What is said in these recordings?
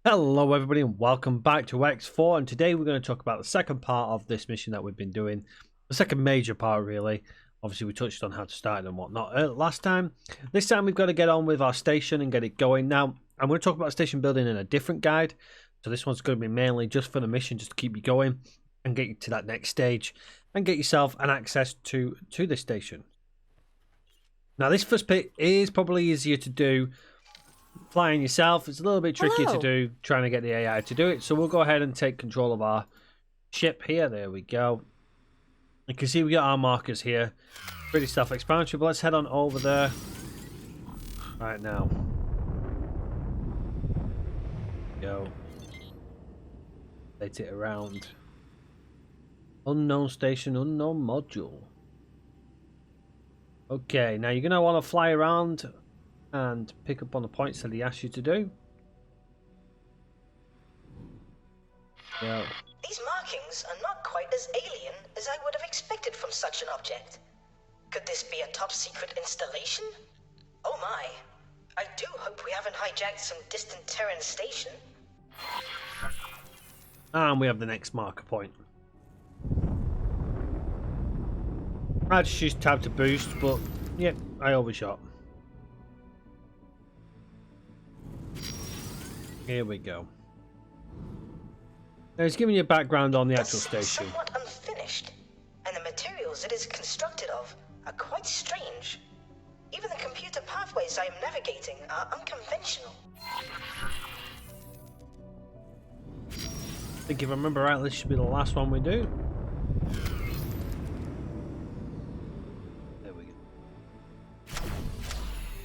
Hello everybody and welcome back to X4, and today we're going to talk about the second part of this mission that we've been doing. The second major part really. Obviously we touched on how to start it and whatnot last time. This time we've got to get on with our station and get it going. Now I'm going to talk about station building in a different guide. So this one's going to be mainly just for the mission, just to keep you going and get you to that next stage and get yourself an access to this station. Now this first bit is probably easier to do flying yourself. It's a little bit tricky to do, trying to get the AI to do it. So we'll go ahead and take control of our ship here. There we go. You can see we got our markers here. Pretty self-explanatory, but let's head on over there right now. Go. Let it around. Unknown station, unknown module. Okay, now you're going to want to fly around and pick up on the points that he asks you to do. Yeah. These markings are not quite as alien as I would have expected from such an object. Could this be a top secret installation? Oh my. I do hope we haven't hijacked some distant Terran station. And we have the next marker point. I just used tab to boost, but yeah, I overshot. Here we go. Now it's giving you a background on the actual station. Somewhat unfinished, and the materials it is constructed of are quite strange. Even the computer pathways I am navigating are unconventional. I think if I remember right, this should be the last one we do. There we go.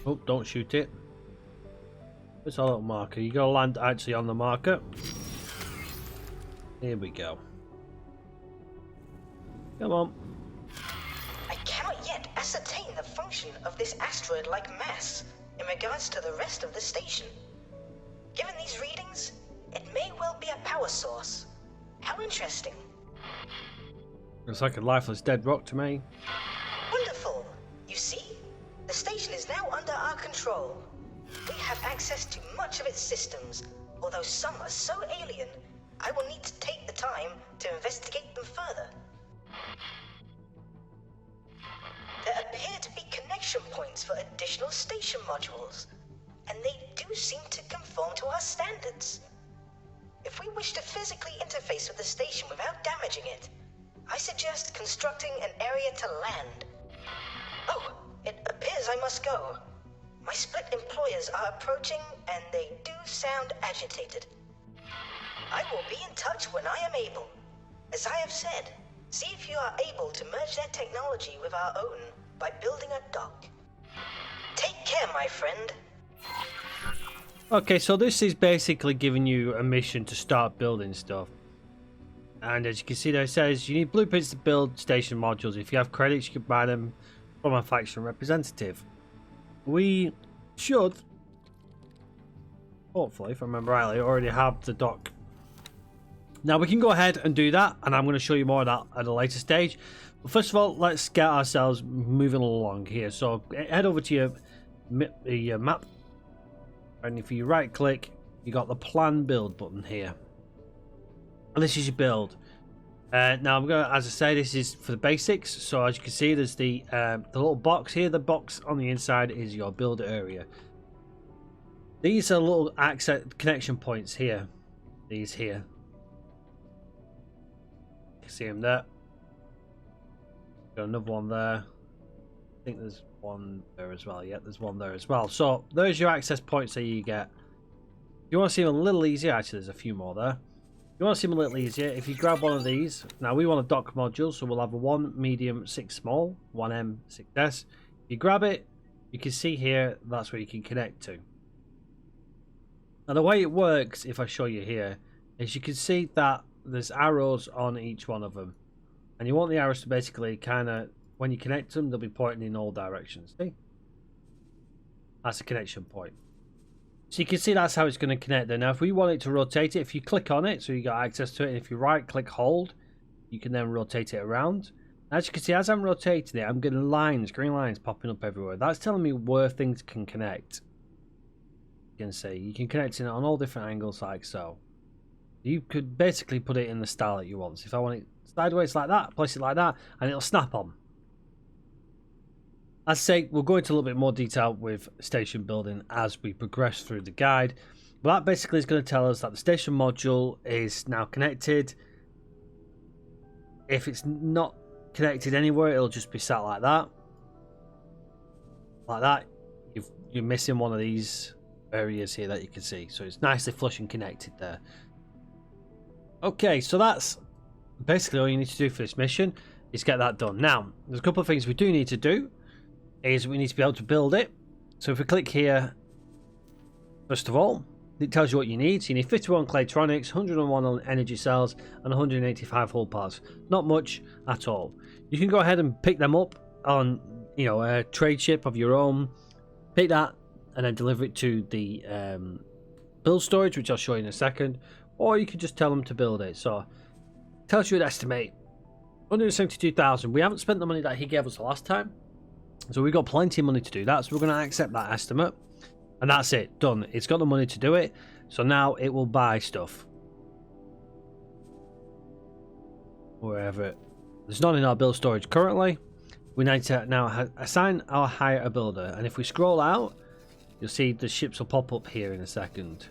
Oh, don't shoot it. It's a little marker. You gotta land actually on the marker. Here we go. Come on. I cannot yet ascertain the function of this asteroid-like mass in regards to the rest of the station. Given these readings, it may well be a power source. How interesting. Looks like a lifeless dead rock to me. Wonderful. You see, the station is now under our control. We have access to much of its systems, although some are so alien, I will need to take the time to investigate them further. There appear to be connection points for additional station modules, and they do seem to conform to our standards. If we wish to physically interface with the station without damaging it, I suggest constructing an area to land. Oh, it appears I must go. My split employers are approaching, and they do sound agitated. I will be in touch when I am able. As I have said, see if you are able to merge their technology with our own by building a dock. Take care, my friend. Okay, so this is basically giving you a mission to start building stuff. And as you can see there, it says you need blueprints to build station modules. If you have credits, you can buy them from a faction representative. We should, hopefully, if I remember rightly, already have the dock. Now we can go ahead and do that, and I'm going to show you more of that at a later stage. But first of all, let's get ourselves moving along here. So head over to your map, and if you right click, you got the plan build button here. And this is your build. Now I'm gonna, as I say, this is for the basics. So as you can see, there's the little box here. The box on the inside is your build area. These are little access connection points here. These here. You can see them there. Got another one there. I think there's one there as well. Yeah, there's one there as well. So there's your access points that you get. If you want to see them a little easier, actually, there's a few more there. You want to see them a little easier, if you grab one of these, now we want a dock module, so we'll have a 1 medium 6 small, 1M 6S. If you grab it, you can see here, that's where you can connect to. Now the way it works, if I show you here, is you can see that there's arrows on each one of them. And you want the arrows to basically kind of, when you connect them, they'll be pointing in all directions. See? That's a connection point. So you can see that's how it's going to connect there. Now if we want it to rotate it, if you click on it, so you got access to it, and if you right click hold, you can then rotate it around. As you can see, as I'm rotating it, I'm getting lines, green lines popping up everywhere. That's telling me where things can connect. You can see you can connect it on all different angles like so. You could basically put it in the style that you want. So if I want it sideways like that, place it like that, and it'll snap on. As I say, we'll go into a little bit more detail with station building as we progress through the guide. But that basically is going to tell us that the station module is now connected. If it's not connected anywhere, it'll just be sat like that. Like that. You're missing one of these areas here that you can see. So it's nicely flush and connected there. Okay, so that's basically all you need to do for this mission is get that done. Now, there's a couple of things we do need to do. Is we need to be able to build it. So if we click here, first of all, it tells you what you need. So you need 51 Claytronics, 101 on energy cells, and 185 hull parts. Not much at all. You can go ahead and pick them up on, you know, a trade ship of your own. Pick that and then deliver it to the build storage, which I'll show you in a second. Or you can just tell them to build it. So it tells you an estimate. 172,000. We haven't spent the money that he gave us the last time. So we've got plenty of money to do that. So we're going to accept that estimate. And that's it. Done. It's got the money to do it. So now it will buy stuff. Wherever. There's none in our build storage currently. We need to now assign our hire a builder. And if we scroll out, you'll see the ships will pop up here in a second.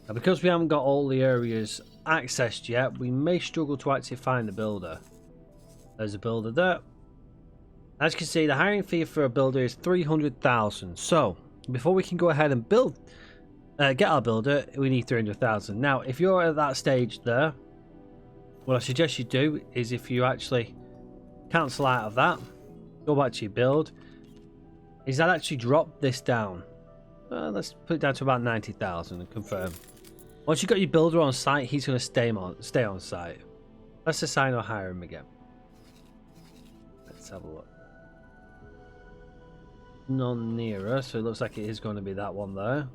Now because we haven't got all the areas accessed yet, we may struggle to actually find the builder. There's a builder there. As you can see, the hiring fee for a builder is 300,000. So before we can go ahead and build, get our builder, we need 300,000. Now, if you're at that stage there, what I suggest you do is if you actually cancel out of that, go back to your build, is that actually drop this down. Let's put it down to about 90,000 and confirm. Once you've got your builder on site, he's going to stay on site. Let's assign or hire him again. Let's have a look. None nearer, so it looks like it is going to be that one there.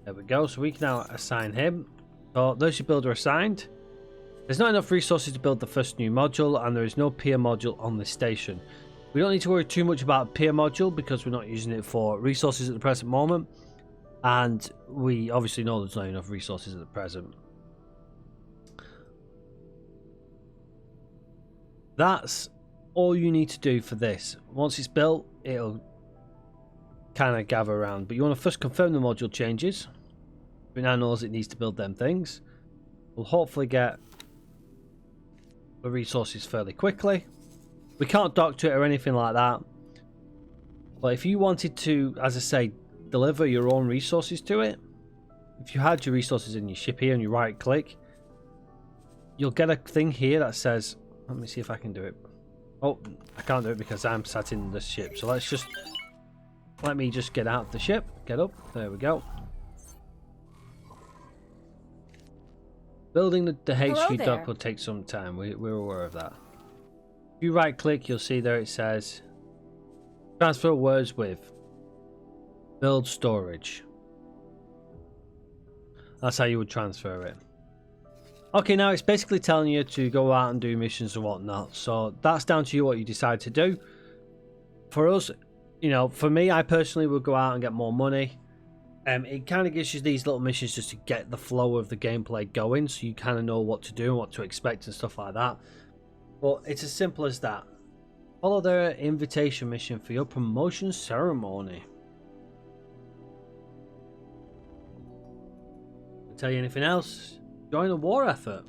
There we go. So we can now assign him. So there's your builder assigned. There's not enough resources to build the first new module, and there is no peer module on this station. We don't need to worry too much about peer module because we're not using it for resources at the present moment, and we obviously know there's not enough resources at the present. That's all you need to do for this. Once it's built, it'll kind of gather around, but you want to first confirm the module changes. It now knows it needs to build them things. We'll hopefully get the resources fairly quickly. We can't dock to it or anything like that, but if you wanted to, as I say, deliver your own resources to it, if you had your resources in your ship here and you right click, you'll get a thing here that says, let me see if I can do it. Oh, I can't do it because I'm sat in the ship, so let me just get out of the ship, get up, there we go. Building the HQ dock will take some time, we're aware of that. If you right click, you'll see there it says transfer words with build storage. That's how you would transfer it. Okay, now it's basically telling you to go out and do missions and whatnot, so that's down to you what you decide to do. For us, you know, for me, I personally would go out and get more money. It kind of gives you these little missions just to get the flow of the gameplay going, so you kind of know what to do and what to expect and stuff like that. But it's as simple as that. Follow their invitation mission for your promotion ceremony. I'll tell you anything else? Join a war effort.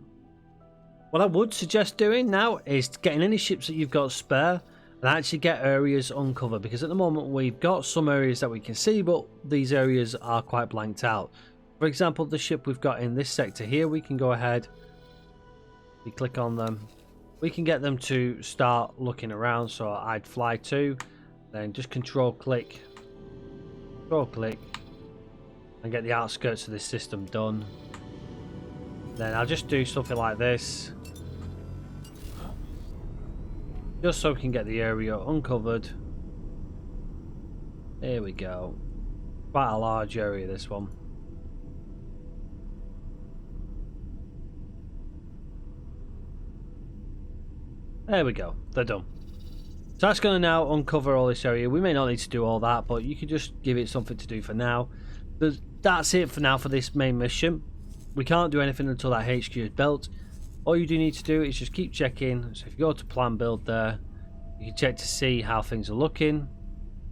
What I would suggest doing now is getting any ships that you've got spare and actually get areas uncovered, because at the moment we've got some areas that we can see, but these areas are quite blanked out. For example, the ship we've got in this sector here, we can go ahead, we click on them, we can get them to start looking around. So I'd fly to, then just control click, and get the outskirts of this system done. Then I'll just do something like this, just so we can get the area uncovered. There we go. Quite a large area, this one. There we go. They're done. So that's going to now uncover all this area. We may not need to do all that, but you can just give it something to do for now. That's it for now for this main mission. We can't do anything until that HQ is built. All you do need to do is just keep checking. So if you go to plan build there, you can check to see how things are looking.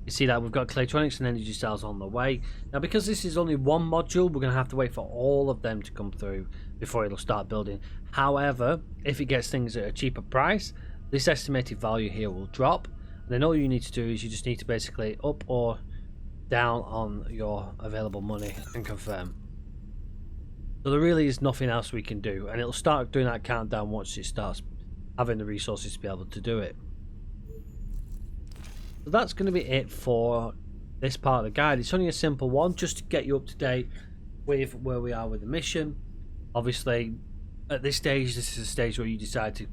You see that we've got Claytronics and energy cells on the way. Now, because this is only one module, we're going to have to wait for all of them to come through before it'll start building. However, if it gets things at a cheaper price, this estimated value here will drop. And then all you need to do is you just need to basically up or down on your available money and confirm. So there really is nothing else we can do, and it'll start doing that countdown once it starts having the resources to be able to do it. So that's going to be it for this part of the guide. It's only a simple one just to get you up to date with where we are with the mission. Obviously, at this stage, this is a stage where you decide to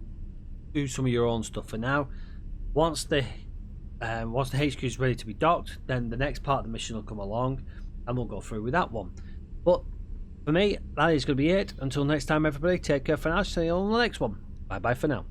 do some of your own stuff for now. Once the HQ is ready to be docked, then the next part of the mission will come along and we'll go through with that one. But for me, that is going to be it. Until next time, everybody, take care for now. See you on the next one. Bye bye for now.